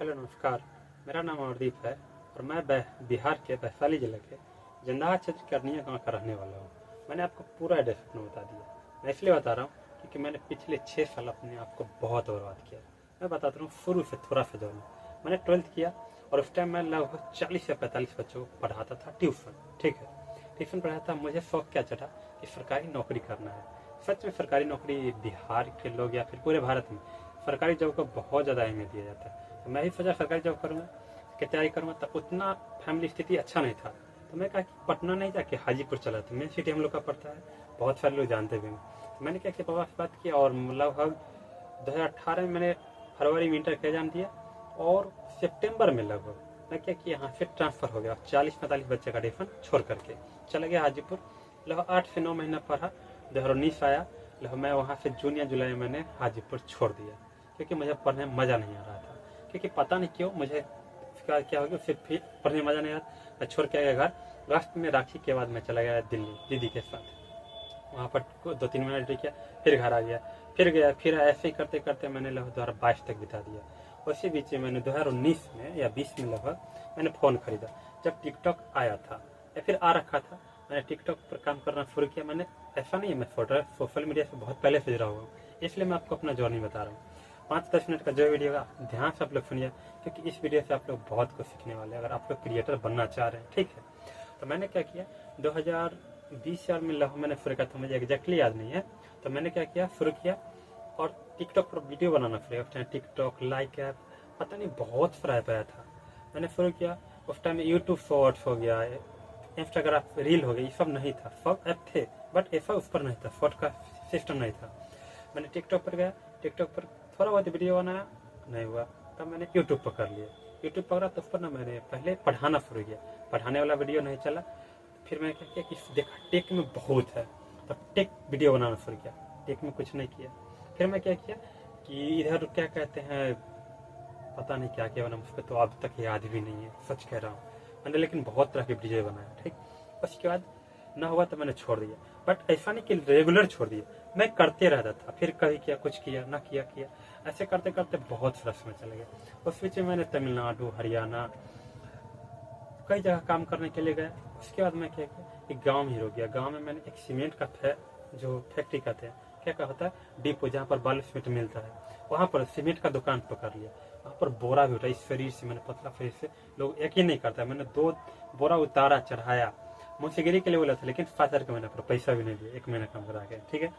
Hello नमस्कार। मेरा नाम अमरदीप है और मैं बिहार के वैशाली जिले के जंदाहा क्षेत्र के अरनिया गाँव का रहने वाला हूँ। मैंने आपको पूरा एड्रेस अपना बता दिया। मैं इसलिए बता रहा हूँ क्योंकि मैंने पिछले 6 साल अपने आप को बहुत बर्बाद किया। मैं बताता हूँ शुरू से थोड़ा सा जोड़ना। मैंने 12th किया और उस टाइम मैं लगभग 40 से 45 बच्चों को पढ़ाता था ट्यूशन। ठीक है, ट्यूशन पढ़ाता। मुझे शौक क्या चढ़ा कि सरकारी नौकरी करना है। सच में सरकारी नौकरी बिहार के लोग या फिर पूरे भारत में सरकारी जॉब को बहुत ज़्यादा अहमियत दिया जाता है। तो मैं भी सोचा सरकारी जॉब करूँगा की तैयारी करूँगा। तब उतना फैमिली स्थिति अच्छा नहीं था, तो मैं कहा कि पटना नहीं जाके हाजीपुर चला। तो मेन सिटी हम लोग का पड़ता है, बहुत सारे लोग जानते भी हैं। तो मैंने क्या किया, बाबा से बात किया और लगभग 2018 में मैंने फरवरी में इंटर का एग्जाम दिया और सितंबर में लगभग मैं क्या किया, यहाँ से ट्रांसफ़र हो गया। 40-45 बच्चे का टिफिन छोड़ करके चला गया हाजीपुर। लगभग 8 से 9 महीना पढ़ा। 2019 आया, लगभग मैं वहाँ से जून या जुलाई में मैंने हाजीपुर छोड़ दिया क्योंकि मुझे पढ़ने में मज़ा नहीं आ रहा था। क्योंकि पता नहीं क्यों मुझे क्या हो गया, फिर पढ़ने में मज़ा नहीं आया। मैं छोड़ के आ गया घर। लास्ट में राखी के बाद मैं चला गया दिल्ली दीदी के साथ। वहाँ पर 2-3 महीना ड्यूटी किया, फिर घर आ गया, फिर गया, फिर ऐसे ही करते करते मैंने लगभग 2022 तक बिता दिया। उसी बीच में मैंने 2019 में या 20 में लगभग मैंने फ़ोन खरीदा, जब टिकटॉक आया था या फिर आ रखा था। मैंने टिकटॉक पर काम करना शुरू किया। मैंने ऐसा नहीं है, मैं सोशल मीडिया से बहुत पहले से जुड़ा हुआ हूँ, इसलिए मैं आपको अपना जर्नी बता रहा हूँ। 5-10 मिनट का जो वीडियो का ध्यान से आप लोग सुनिए, क्योंकि इस वीडियो से आप लोग बहुत कुछ सीखने वाले हैं अगर आप लोग क्रिएटर बनना चाह रहे हैं। ठीक है, तो मैंने क्या किया, 2020 साल में लगभग मैंने शुरू किया था, मुझे एग्जैक्टली याद नहीं है। तो मैंने क्या किया, शुरू किया और टिकटॉक पर वीडियो बनाना शुरू किया। टिकटॉक, लाइक ऐप, पता नहीं बहुत सारा ऐप आया था। मैंने शुरू किया। उस टाइम यूट्यूब शॉर्ट्स हो गया, इंस्टाग्राम रील हो गई, ये सब नहीं था। सब ऐप थे बट ऐसा उस पर नहीं था, शॉर्ट का सिस्टम नहीं था। मैंने टिकटॉक पर गया, टिकटॉक पर थोड़ा बहुत वीडियो बनाया, नहीं हुआ। तब मैंने यूट्यूब पकड़ लिया। यूट्यूब पकड़ा तो उस पर ना मैंने पहले पढ़ाना शुरू किया। पढ़ाने वाला वीडियो नहीं चला। फिर मैं क्या किया कि देखा टेक में बहुत है, तो टेक वीडियो बनाना शुरू किया। टेक में कुछ नहीं किया। फिर मैं क्या किया कि इधर क्या कहते हैं, पता नहीं क्या क्या बना, मुझको तो अब तक याद भी नहीं है, सच कह रहा हूँ। मैंने लेकिन बहुत तरह के वीडियो बनाया। ठीक, उसके बाद ना हुआ तो मैंने छोड़ दिया। बट ऐसा नहीं कि रेगुलर छोड़ दिया, मैं करते रहता था। फिर कभी किया, कुछ किया, ना किया, ऐसे करते करते बहुत सारा समय चला गया। उस बीच में मैंने तमिलनाडु, हरियाणा, कई जगह काम करने के लिए गया। उसके बाद मैं क्या किया, एक गाँव में ही रुक गया। गाँव में मैंने एक सीमेंट का जो फैक्ट्री कहते हैं, क्या होता है, डिपो, जहाँ पर बालू सीमेंट मिलता है, वहाँ पर सीमेंट का दुकान पकड़ लिया। वहाँ पर बोरा भी उठा। इस शरीर से मैंने, पतला शरीर से, लोग यकीन नहीं करता, मैंने 2 बोरा उतारा, चढ़ाया। मुझसे गिरी के लिए बोला था, लेकिन 5,000 का मैंने पर पैसा भी नहीं दिया, 1 महीना काम करा के। ठीक है,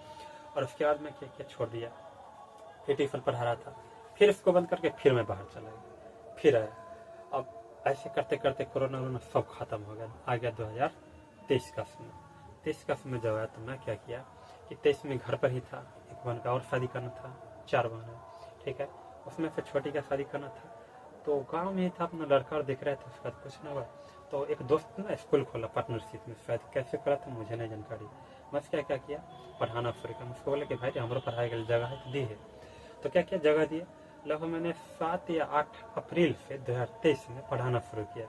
और उसके बाद मैं क्या किया, छोड़ दिया। फिर ट्यूशन पढ़ा रहा था, फिर उसको बंद करके फिर मैं बाहर चला गया, फिर आया। अब ऐसे करते करते कोरोना वोरोना सब खत्म हो गया। आ गया 2023 का समय। 23 का समय जब आया तो मैं क्या किया कि 23 में घर पर ही था। एक बहन का और शादी करना था, 4 बहन है। ठीक है, उसमें से छोटी का शादी करना था। तो गांव में ही था, अपना लड़का और देख रहे थे। उसके बाद कुछ ना हुआ तो एक दोस्त ने स्कूल खोला पार्टनरशिप में, शायद कैसे करा था मुझे नहीं जानकारी। मैं क्या किया, पढ़ाना शुरू किया। मुझको बोला कि भाई हमारे पढ़ाई के लिए जगह है, तो दी है। तो क्या किया, जगह दिए। लगभग मैंने 7 या 8 अप्रैल से 2023 में पढ़ाना शुरू किया।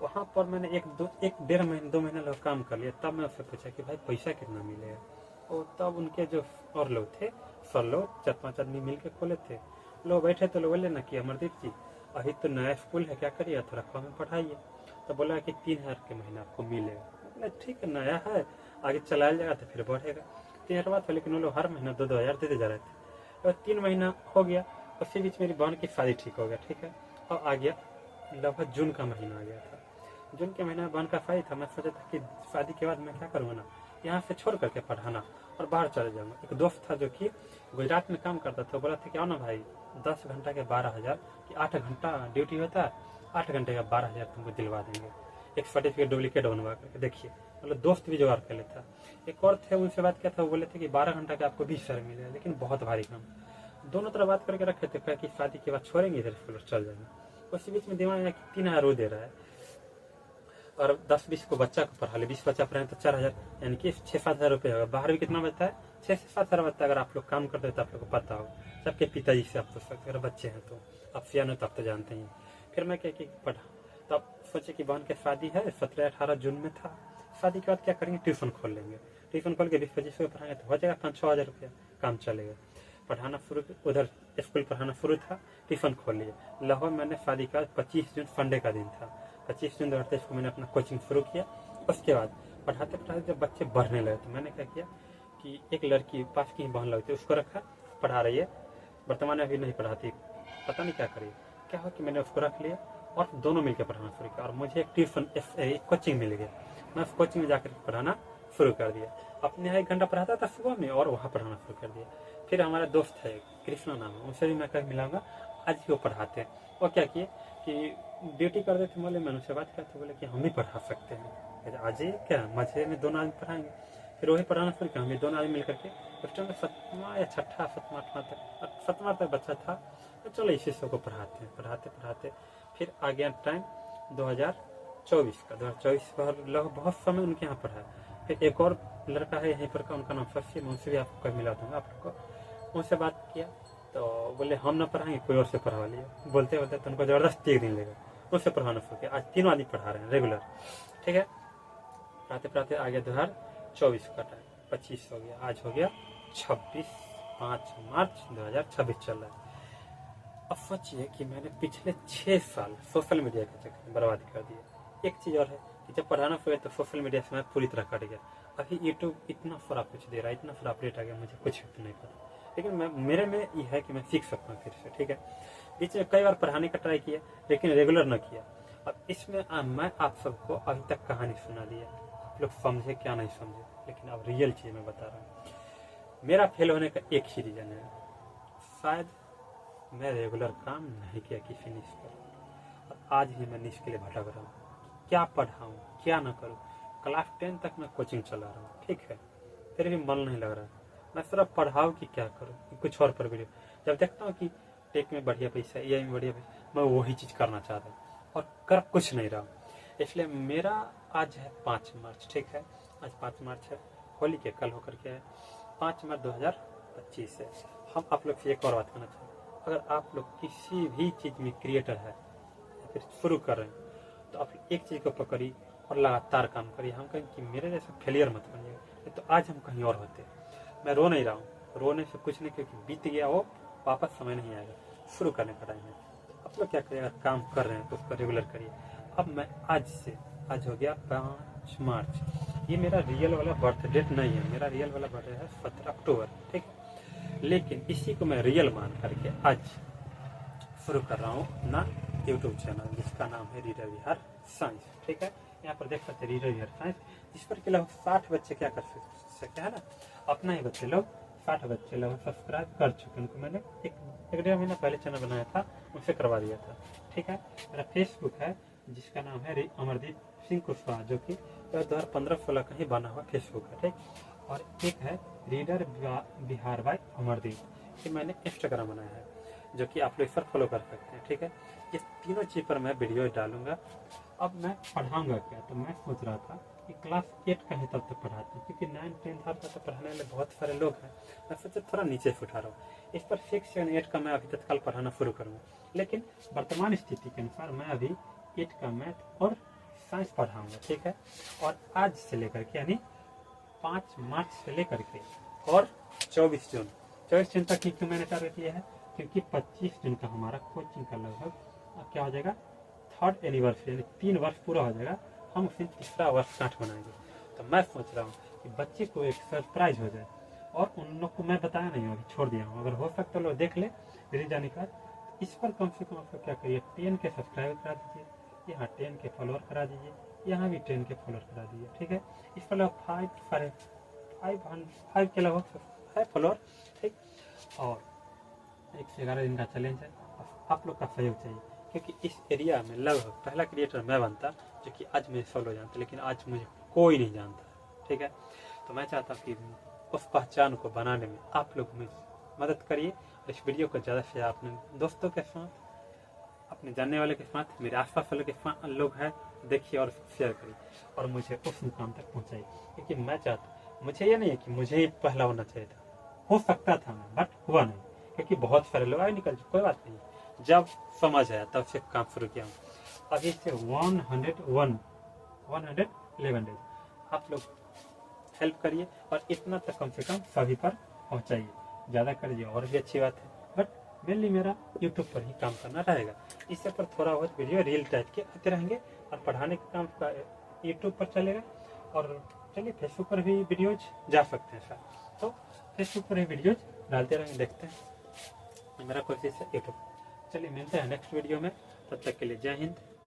वहाँ पर मैंने 1-1.5 महीने 2 महीने लोग काम कर लिया। तब मैं उससे पूछा कि भाई पैसा कितना मिलेगा। और तब उनके जो और लोग थे, सर लोग 4-5 आदमी मिल के खोले थे। लोग बैठे तो लोग बोले ना कि अमरदीप जी अभी तो नया स्कूल है, क्या करिए, थोड़ा कम में पढ़ाइए। तो बोला कि 3,000 के महीना आपको मिलेगा। बोला ठीक है, नया है, आगे चलाया जाएगा तो फिर बढ़ेगा। 3,000 बात है, लेकिन वो लोग हर महीना 2-2 हज़ार देते जा रहे थे। और 3 महीना हो गया। उसी बीच मेरी बहन की शादी ठीक हो गया। ठीक है, और आ गया लगभग जून का महीना आ गया था। जून के महीने में बहन का शादी था। मैं सोचा था कि शादी के बाद मैं क्या करूँगा ना, यहाँ से छोड़ करके पढ़ाना और बाहर चले जाऊँगा। एक दोस्त था जो कि गुजरात में काम करता था, बोला था कि आओ ना भाई, 10 घंटा के 12,000 कि 8 घंटा ड्यूटी होता है, 8 घंटे का 12,000 तुमको दिलवा देंगे। एक सर्टिफिकेट डुप्लीकेट बनवा करके देखिए। मतलब दोस्त भी जुगाड़ कर लेता। एक और थे, उनसे बात किया था, वो बोले थे कि 12 घंटा का आपको 20,000 मिलेगा, लेकिन बहुत भारी काम। दोनों तरफ बात करके रखे थे कि शादी के बाद छोड़ेंगे इधर स्कूल चल जाएंगे। उसी बीच में दिमाग में 3,000 वो दे रहा है और 10-20 को बच्चा को पढ़ा ले, 20 बच्चा पढ़ाए तो 4,000, यानी कि 6-7 हज़ार रुपये होगा। बाहर भी कितना बचता है, 6 से 7 हज़ार बचता है। अगर आप लोग काम करते हो तो आप लोग को पता हो, सबके पिताजी से आप पूछ सकते, अगर बच्चे हैं तो। आप सियान हो तो आप तो जानते हैं। फिर मैं क्या पढ़ा, तब सोचे कि बहन की शादी है, 17-18 जून में था। शादी के बाद क्या करेंगे, ट्यूशन खोल लेंगे। ट्यूशन खोल के 20-25 को पढ़ाएंगे तो हो जाएगा 5-6 हज़ार रुपया, काम चलेगा। पढ़ाना शुरू, उधर स्कूल पढ़ाना शुरू था, ट्यूशन खोल लिया। लगभग मैंने शादी का 25 जून संडे का दिन था, 25 जून 2023 को मैंने अपना कोचिंग शुरू किया। उसके बाद पढ़ाते पढ़ाते जब बच्चे बढ़ने लगे तो मैंने क्या किया कि एक लड़की पास की बहन लगती है उसको रखा, पढ़ा रही है, वर्तमान में अभी नहीं पढ़ाती, पता नहीं क्या करिए। क्या हो कि मैंने उसको रख लिया और दोनों मिलकर पढ़ाना शुरू किया और मुझे एक ट्यूशन कोचिंग मिल गया। मैं उस कोचिंग में जाकर पढ़ाना शुरू कर दिया। अपने यहाँ 1 घंटा पढ़ाता था सुबह में और वहाँ पढ़ाना शुरू कर दिया। फिर हमारा दोस्त है कृष्णा नाम है, उनसे भी मैं कहीं मिलाऊंगा, आज ही वो पढ़ाते हैं। वो क्या किए कि ड्यूटी कर देते, बोले मैंने उससे बात किया तो बोले कि हम भी पढ़ा सकते हैं, आज ही क्या मजे में दोनों आदमी पढ़ाएंगे। फिर वही पढ़ाना शुरू किया, हम दोनों आदमी मिल करके। उस टाइम में 7वां या 7वां तक बच्चा था, तो चलो इसी सबको पढ़ाते हैं। पढ़ाते फिर आ गया टाइम 2024 का। 2024 लगभग बहुत समय उनके यहाँ पढ़ा। फिर एक और लड़का है यहीं पर का, उनका नाम शशि, मैं उनसे भी आपको कभी मिला दूंगा आप लोग को। उनसे बात किया तो बोले हम ना पढ़ाएंगे, कोई और से पढ़वा लिया। बोलते बोलते तो उनको जबरदस्ती 1 दिन लेगा, उससे पढ़ाना शुरू किया। आज 3 आदमी पढ़ा रहे हैं रेगुलर, ठीक है। पढ़ाते आ गया 2024 का टाइम, 25 हो गया, आज हो गया 5 मार्च 2026 चल रहा है। अब सोचिए कि मैंने पिछले 6 साल सोशल मीडिया के चक्कर में बर्बाद कर दिया। एक चीज और है कि जब पढ़ाना शुरू तो सोशल मीडिया से मैं पूरी तरह कट गया। अभी यूट्यूब इतना सारा कुछ दे रहा है, इतना सारा अपडेट आ गया, मुझे कुछ भी नहीं पता। लेकिन मेरे में ये है कि मैं सीख सकता हूँ फिर से, ठीक है। बीच में कई बार पढ़ाने का ट्राई किया लेकिन रेगुलर न किया। अब इसमें मैं आप सबको अभी तक कहानी सुना दिया, आप लोग समझे क्या नहीं समझे, लेकिन अब रियल चीज मैं बता रहा हूँ। मेरा फेल होने का एक ही रीजन है, शायद मैं रेगुलर काम नहीं किया कि फिनिश करूँ। और आज ही मैं निश के लिए भटक रहा हूँ, क्या पढ़ाऊँ क्या ना करूँ। क्लास 10 तक मैं कोचिंग चला रहा हूँ, ठीक है, फिर भी मन नहीं लग रहा। मैं सिर्फ पढ़ाऊँ कि क्या करूँ, कुछ और पर वीडियो जब देखता हूँ कि टेक में बढ़िया पैसा, AI में बढ़िया पैसा, मैं वही चीज़ करना चाहता हूँ और कर कुछ नहीं रहा हूँ। इसलिए मेरा आज है 5 मार्च, ठीक है, आज 5 मार्च है, होली के कल होकर के है 5 मार्च 2025 है। हम आप लोग से एक और बात करना चाहते हैं, अगर आप लोग किसी भी चीज़ में क्रिएटर है या फिर शुरू कर रहे हैं तो आप एक चीज़ को पकड़ी और लगातार काम करिए। हम कहें कि मेरे जैसा फेलियर मत बनिए, तो आज हम कहीं और होते। मैं रो नहीं रहा हूँ, रोने से कुछ नहीं, क्योंकि बीत गया वो वापस समय नहीं आएगा, शुरू करने का टाइम है। आप लोग क्या करिए, अगर काम कर रहे हैं तो उसको रेगुलर करिए। अब मैं आज हो गया 5 मार्च, ये मेरा रियल वाला बर्थ डेट नहीं है, मेरा रियल वाला बर्थडे है 17 अक्टूबर, ठीक है। लेकिन इसी को मैं रियल मान करके आज शुरू कर रहा हूँ ना यूट्यूब चैनल, जिसका नाम है रीडर विहार साइंस, ठीक है। यहाँ पर देख सकते हैं रीडर विहार साइंस, जिस पर कि लगभग 60 बच्चे क्या कर सकते हैं ना, अपना ही बच्चे लोग 60 बच्चे लगभग सब्सक्राइब कर चुके हैं। उनको मैंने एक 1.5 महीना पहले चैनल बनाया था, उनसे करवा दिया था, ठीक है। मेरा फेसबुक है जिसका नाम है अमरदीप सिंह कुशवाहा, जो कि 2015-16 का ही बना हुआ फेसबुक है, ठीक। और एक है रीडर बिहार बाय अमरदीप, ये मैंने इंस्टाग्राम बनाया है, जो कि आप लोग इस पर फॉलो कर सकते हैं, ठीक है। ये तीनों चीज़ पर मैं वीडियो डालूंगा। अब मैं पढ़ाऊंगा क्या, तो मैं सोच रहा था कि क्लास 8 का ही तब तक पढ़ाते हैं, क्योंकि 9, 10 तक पढ़ाने वाले बहुत सारे लोग हैं। मैं सोचा थोड़ा नीचे से उठा रहा हूँ, इस पर 6 से 8 का मैं अभी तत्काल पढ़ाना शुरू करूँगा। लेकिन वर्तमान स्थिति के अनुसार मैं अभी 8 का मैथ और साइंस पढ़ाऊंगा, ठीक है। और आज से लेकर के यानी 5 मार्च से लेकर के और 24 जून तक क्यों मैंने टारगेट लिया है, क्योंकि 25 जून का हमारा कोचिंग का लगभग क्या हो जाएगा 3rd एनिवर्सरी, यानी 3 वर्ष पूरा हो जाएगा। हम उस दिन 3रा वर्ष गांठ बनाएंगे। तो मैं सोच रहा हूँ कि बच्चे को एक सरप्राइज हो जाए, और उन लोग को मैं बताया नहीं, अभी छोड़ दिया हूँ, अगर हो सकता लोग देख ले मेरे जाने का। इस पर कम से कम आप क्या करिए, 10 के सब्सक्राइब करा दीजिए, यहाँ 10 के फॉलोअर करा दीजिए, यहाँ भी 10 के फॉलोअर करा दीजिए, ठीक है। इस पर लगभग 5 के लगभग है फॉलोअर, ठीक। और 1 से 11 दिन का चैलेंज है, आप लोग का सहयोग चाहिए, क्योंकि इस एरिया में लगभग पहला क्रिएटर मैं बनता, जो कि आज मुझे 16 जानते, लेकिन आज मुझे कोई नहीं जानता, ठीक है। तो मैं चाहता हूँ कि उस पहचान को बनाने में आप लोग मुझे मदद करिए, और इस वीडियो को ज़्यादा से अपने दोस्तों के साथ, अपने जानने वाले के साथ, मेरे आसपास वाले के लोग हैं देखिए और शेयर करिए, और मुझे उस मुकाम तक पहुँचाइए। क्योंकि मैं चाहता, मुझे ये नहीं है कि मुझे ही पहला होना चाहिए था, हो सकता था मैं, बट हुआ नहीं, क्योंकि बहुत सारे लोग आए निकल, कोई बात नहीं। जब समझ आया तब से काम शुरू किया हूँ। अभी से 111 डेज आप लोग हेल्प करिए, और इतना तक कम से कम सभी पर पहुँचाइए। ज़्यादा करिए और भी अच्छी बात है, बट मेनली मेरा यूट्यूब पर ही काम करना रहेगा। इससे पर थोड़ा बहुत वीडियो रील टाइप के आते रहेंगे और पढ़ाने का काम का यूट्यूब पर चलेगा। और चलिए फेसबुक पर भी वीडियोज जा सकते हैं सर, तो फेसबुक पर ही वीडियोज डालते रहेंगे, देखते हैं। मेरा कोशिश है यूट्यूब। चलिए मिलते हैं नेक्स्ट वीडियो में, तब तक के लिए जय हिंद।